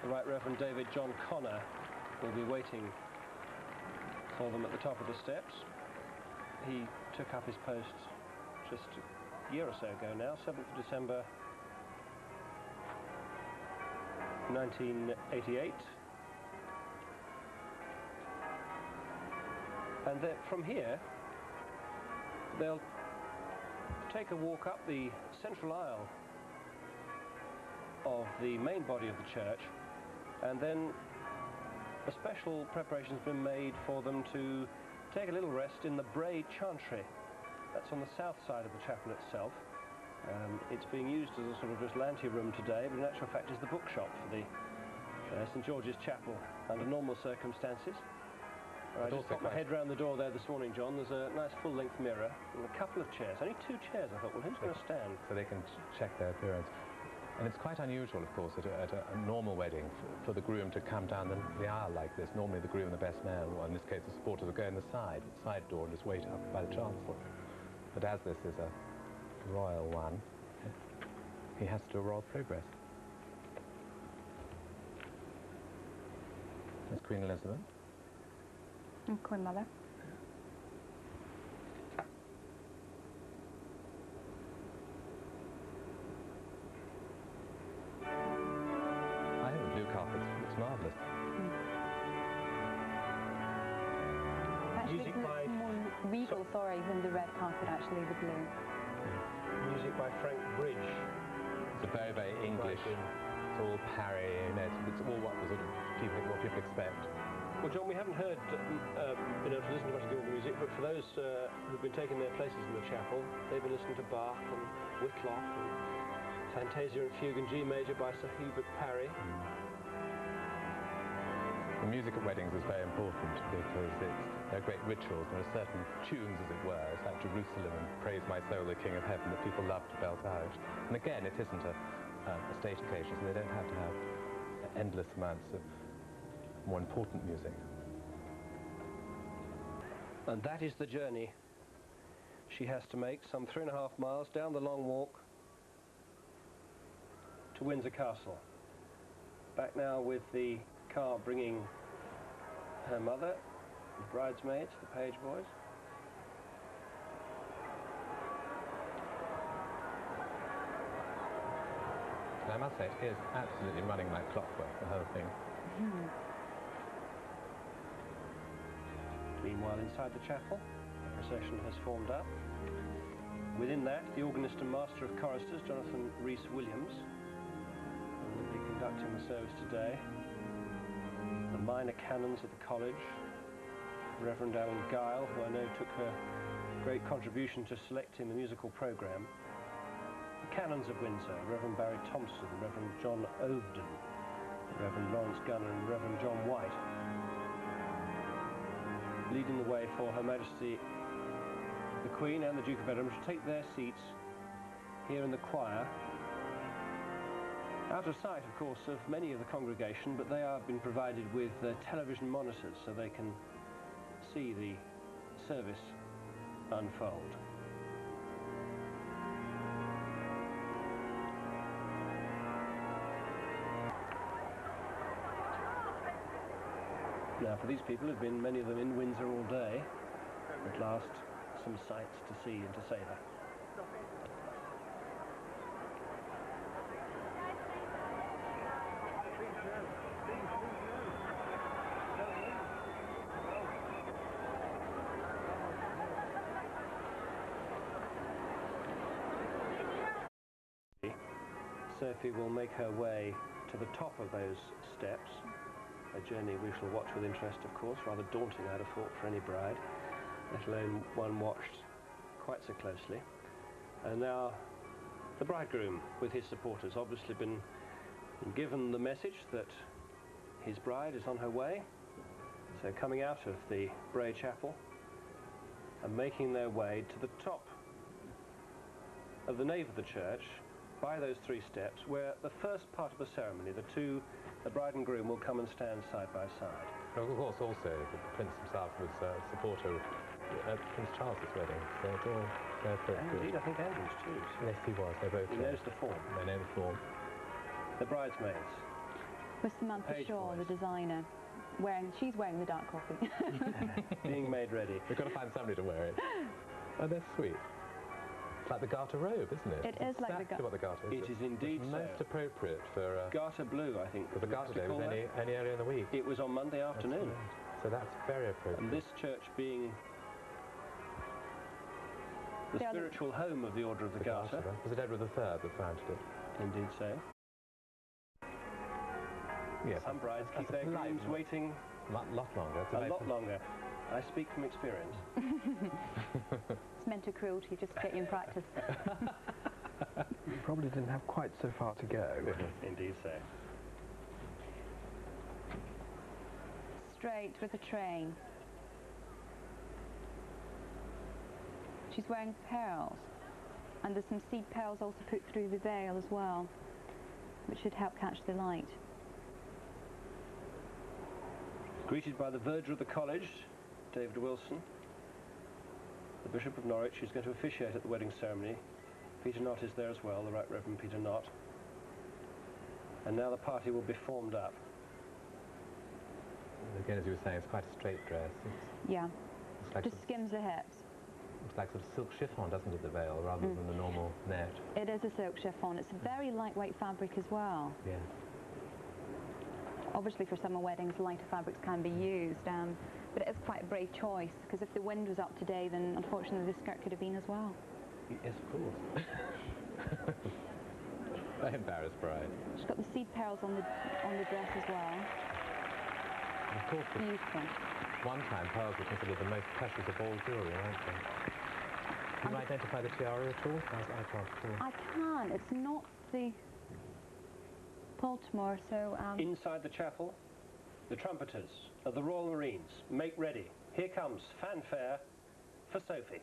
the Right Reverend David John Connor will be waiting for them at the top of the steps. He took up his post just a year or so ago now, 7th of December 1988. And then from here they'll take a walk up the central aisle of the main body of the church, and then a special preparation has been made for them to take a little rest in the Bray Chantry. That's on the south side of the chapel itself. It's being used as a sort of just ante-room today, but in actual fact is the bookshop for the St George's Chapel under normal circumstances. I just got my head round the door there this morning, John. There's a nice full-length mirror and a couple of chairs. Only 2 chairs. I thought, well, who's going to stand? So they can check their appearance. And it's quite unusual, of course, at a normal wedding for the groom to come down the aisle like this. Normally the groom and the best man, or in this case the supporters, will go in the side door and just wait up by the chancel. But as this is a royal one, he has to do a royal progress. There's Queen Elizabeth. And Queen Mother. I think the blue carpet looks marvellous. Actually, Music it's by... more regal, sorry, than the red carpet, actually, the blue. Music by Frank Bridge. It's a very, very English. It's all Parry, you know, it's all what the sort of what people expect. Well, John, we haven't been able to listen to much of the music, but for those who've been taking their places in the chapel, they've been listening to Bach and Whitlock and Fantasia and Fugue in G major by Sir Hubert Parry. The music at weddings is very important because they're great rituals. There are certain tunes, as it were. It's like Jerusalem and Praise My Soul, the King of Heaven, that people love to belt out. And again, it isn't a state occasion, so they don't have to have endless amounts of more important music. And that is the journey she has to make, some 3.5 miles down the long walk to Windsor Castle. Back now with the car bringing her mother, the bridesmaids, the page boys. And I must say, it is absolutely running like clockwork, the whole thing. Meanwhile, inside the chapel, the procession has formed up. Within that, the organist and master of choristers, Jonathan Rhys-Williams, will be conducting the service today. The minor canons of the college, Reverend Alan Guile, who I know took her great contribution to selecting the musical programme. The canons of Windsor, Reverend Barry Thompson, Reverend John Overton, Reverend Lawrence Gunner and Reverend John White, leading the way for Her Majesty the Queen and the Duke of Edinburgh to take their seats here in the choir. Out of sight, of course, of many of the congregation, but they have been provided with television monitors so they can see the service unfold. Now, for these people who've been, many of them, in Windsor all day, at last some sights to see and to savour. Sophie will make her way to the top of those steps, a journey we shall watch with interest, of course, rather daunting, I'd have thought, for any bride, let alone one watched quite so closely. And now the bridegroom, with his supporters, obviously been given the message that his bride is on her way, so coming out of the Bray Chapel and making their way to the top of the nave of the church by those 3 steps, where the first part of the ceremony, the bride and groom will come and stand side by side. And of course, also, the Prince himself was a supporter at Prince Charles's wedding, so it's all very good. Indeed, I think Andrew's too. Yes, he was. They both. He knows the form. They know the form. The bridesmaids Was Samantha Page Shaw, boys. the designer, she's wearing the dark coffee. Being made ready. We've got to find somebody to wear it. Oh, they're sweet. It's like the garter robe, isn't it? It is like the exactly what the garter is. It is indeed It's so. most appropriate for... Garter blue, I think. for the we have garter to day call was that. any earlier in the week. It was on Monday afternoon. That's right. So that's very appropriate. And this church being the The other- spiritual home of the Order of the Garter. Was it Edward III that founded it? Indeed so. Yes. Some brides keep that's their a polite grooms one. waiting Lot longer. It's a very lot longer. I speak from experience. It's mental cruelty just to get you in practice. You probably didn't have quite so far to go. Indeed so. Straight with a train. She's wearing pearls, and there's some seed pearls also put through the veil as well, which should help catch the light. Greeted by the verger of the college, David Wilson, the Bishop of Norwich, who's going to officiate at the wedding ceremony. Peter Knott is there as well, the Right Reverend Peter Knott. And now the party will be formed up. Again, as you were saying, it's quite a straight dress. Yeah, It's like just skims the hips. looks like sort of silk chiffon, doesn't it, the veil, rather than the normal net. It is a silk chiffon. It's a very lightweight fabric as well. Yeah. Obviously for summer weddings lighter fabrics can be used, but it is quite a brave choice, because if the wind was up today then unfortunately the skirt could have been as well. Yes, of course. Very embarrassed bride. She's got the seed pearls on the dress as well. And of course, at Beautiful. one time pearls were considered the most precious of all jewellery, weren't they? Can you identify the tiara at all? I can't at all. I can. It's not the Baltimore, so... Inside the chapel, the trumpeters of the Royal Marines make ready. Here comes fanfare for Sophie.